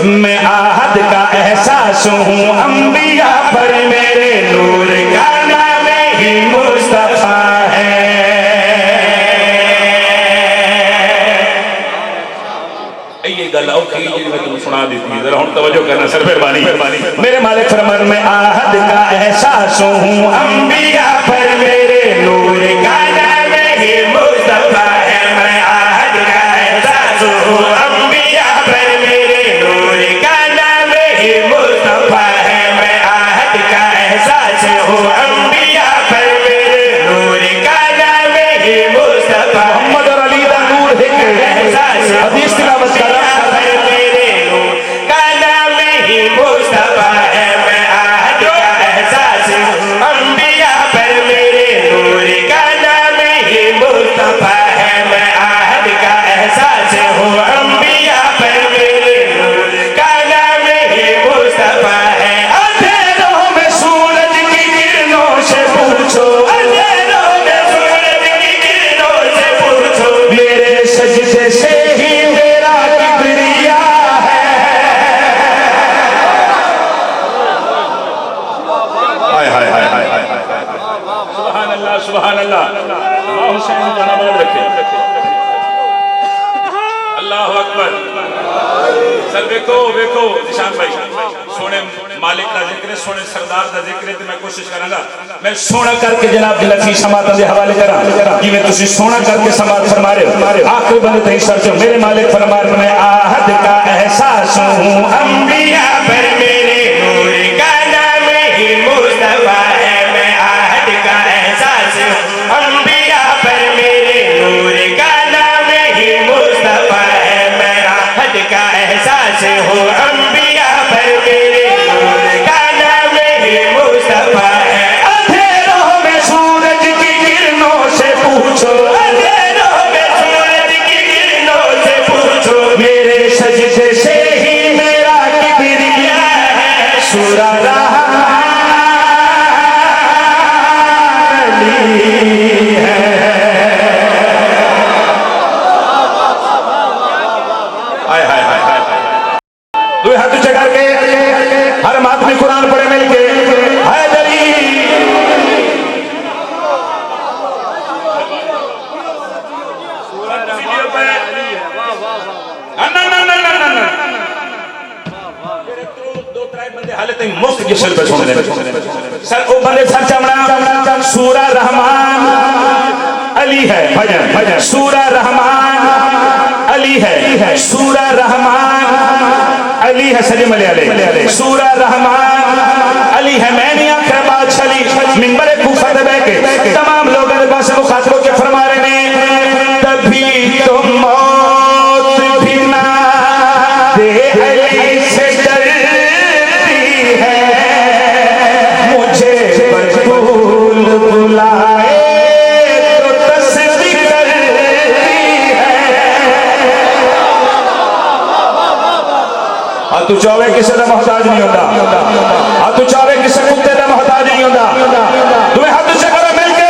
मैं आहद का एहसास हूँ अंबिया पर मेरे नूर का नाम ही मुस्तफा है। ये गल औखी जी मैं तुम सुना दी थी, जरा हुन तवज्जो करना सर मेहरबानी। मेरे मालिक फरमान में आहद का एहसास हूँ अंबिया पर मेरे नूर का नाम ही मुस्तफा है। मैं आहद का एहसास हूँ अंबिया पर मेरे नूर का नाम ही मुस्तफा है। मैं आहद का एहसास हूँ अंबिया पर मेरे नूर का नाम ही मुस्तफा। मोहम्मद और अली दा नूर है एहसास हदीस तिलावत कर मुस्तफा है। मैं आहद का एहसास अंबिया पर मेरे नूर का नाम ही मुस्तफा है। मैं आहद का एहसास हूँ अंबिया पर मेरे नूर का नाम ही मुस्तफा है। अंधेरों में सूरज की किरणों से पूछो, अंधेरों में सूरज की किरणों से पूछो, मेरे सजदे से ही मेरा किबरिया सुभान अल्लाह। हुसैन का नाम रखे। अल्लाह अकबर। सर देखो देखो निशान भाई सोने मालिक का जिक्र, सोने सरदार का जिक्र, तो मैं कोशिश करांगा मैं सोना करके जनाब लफी समात के हवाले करा कि मैं तुसी सोना करके समात फरमा रहे आखिरी बंदे तई सर से मेरे मालिक फरमान में आहद का एहसास हूँ अंबिया पर मेरे नूर का नाम ही मुस्तफा है। मैं आहद का एहसास अंबिया पर मेरे नूर का नाम ही मुस्तफा है। मैं आहद का एहसास हूँ अंबिया पर मेरे नूर का नाम ही मुस्तफा है। अंधेरों में सूरज की किरणों से पूछो, अंधेरों में सूरज की किरणों से पूछो, मेरे सजदे से ही मेरा किबरिया है। सूरा हर आदमी कुरान पढ़े मिलके हैदरी मुफ्त के सर पे सुन सर ओ बंदे सर चमड़ा सूरा रहमान अली है भजन भजन सूरा रहमान अली है सूरा रहमान अली है सजे मलयाले सूरा रहमान अली है। मैंने आखिर बात चली मिंबर कूफा दे बैठे तमाम लोग बस मुखातबों के फरमा रहे हैं तभी तो मौत भी ना दे अली से डरती है मुझे बतूल बुलाए तो तस्वीर करती है। हाँ तू चाहे किसी का मोहताज नहीं होता, हाँ तू चाहे किसी कुत्ते का मोहताज नहीं होता। तुम्हें हाथ से करो मिलके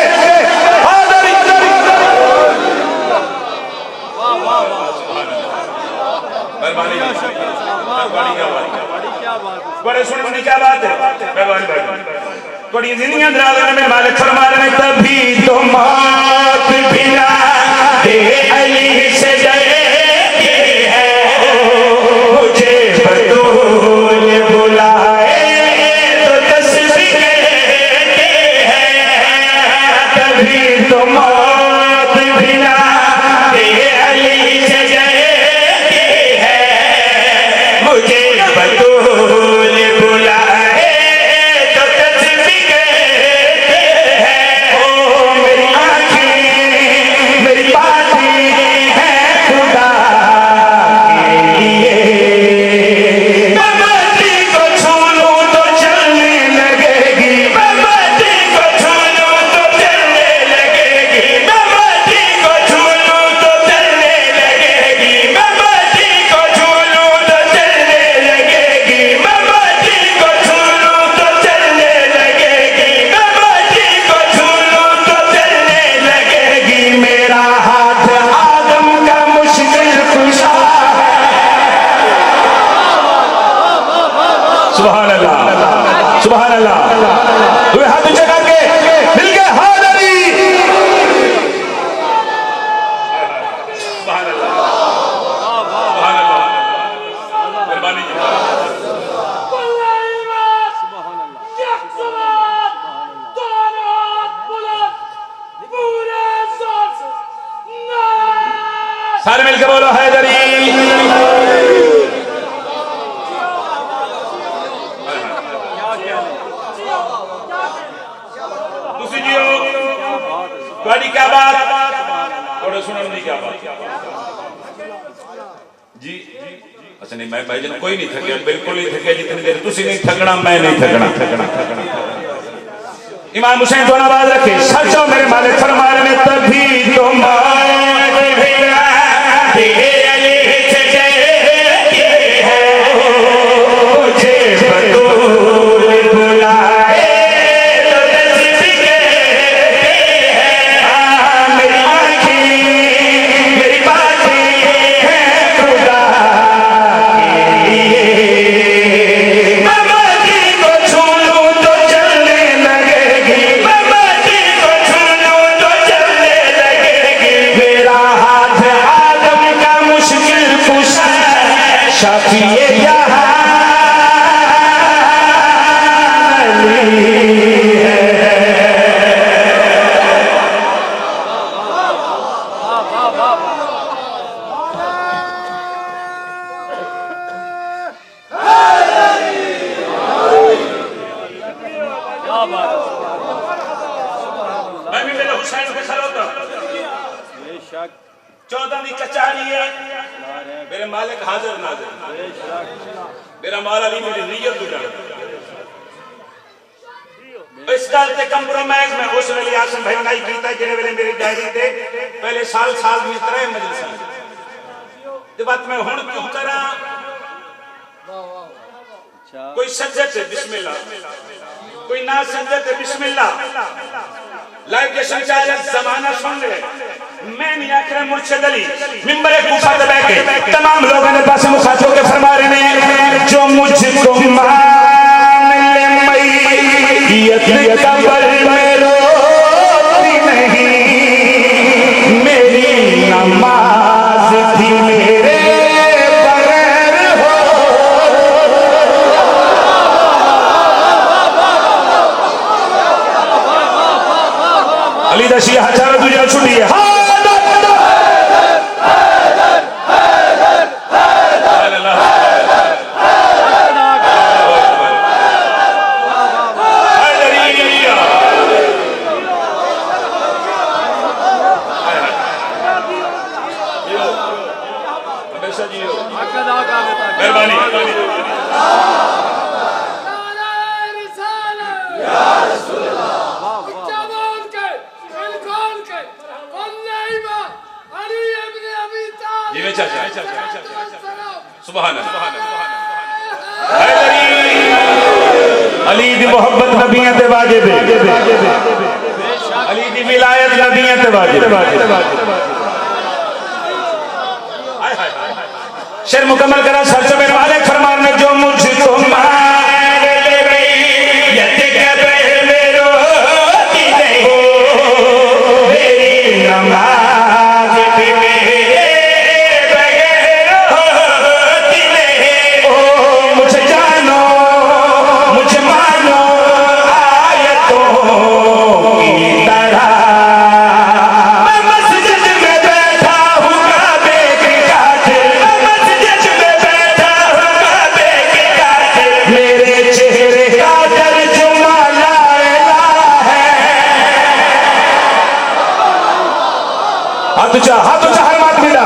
बड़े सुनने क्या बात है बड़ी जिंदगी दराज में मालिक फरमा रहे तभी तो मौत बिना दे अली से डरती है मुझे बतूल बुलाए तो तस्वीर कहते हैं तभी तो मौत बिना दे अली से डरती है मुझे बतूल बुलाए तो तस्वीर कहते हैं। ओ मेरी आँखें मेरी बातें हैं खुदा के लिए मैं मट्टी को छू लूं तो चलने लगेगी मैं मट्टी को छू लूं तो चलने लगेगी मैं मट्टी को छू लूं तो चलने लगेगी मैं मट्टी को छू लूं तो चलने लगेगी सुभान अल्लाह, सुभान अल्लाह। तुम्हें हाथ ऊंचे करके मिल गए हादरी। सुभान अल्लाह, सुभान अल्लाह, मेहरबानी जी। सारे मिलकर बोलो हैदरी। दूसरी जी थोड़ी क्या बात थोड़ा सुनने की क्या बात जी। अच्छा नहीं मैं भाई जन कोई नहीं थके, बिल्कुल नहीं थके। जितनी देर तुसी नहीं थकना मैं नहीं थकना। इमाम हुसैन दोनों आवाज रखे सचो मेरे मालिक फरमा रहे तभी तो मेरे मालिक हाजिर नाज़िर मेरा मौला अली मेरी नीयत उड़ा इस गल ते कंप्रोमाइज में उस वेले आसम भाई नहीं कीता जेड़े वेले मेरी डायरी ते पहले साल में तरह मजलिसां ते बात मैं हुण क्यों करा। कोई सज्जे ते बिस्मिल्लाह, कोई ना सज्जे ते बिस्मिल्लाह। लाइव के संचालक जमाना सुन ले मैं नहीं आखिर मुर्शिद अली मिंबर कूफा पे बैठे तमाम लोगों ने पास मुखातिब के फरमा रहे हैं जो मुझको मान ले मैयत कब्र में रोती नहीं मेरी नमाज भी मेरे बगैर हो। अली दशी हजार दूजा छुट्टी है अली दी मोहब्बत नबियां ते वाजिब अली दी विलायत नबियां ते वाजिब। शेर मुकम्मल करा सच मेरे मालिक फरमान में जो मुझको मान ले मैयत कब्र में रोती नहीं मेरी नमाज भी मेरे बगैर होती नहीं। ओ मुझे जानो मुझे मानो आयतों की तरह मैं मस्जिद में बैठा हूँ काबे के कातिल मेरे चेहरे का तर्जुमा ला इलाहा है। हाथ ऊंचा हर बात मिला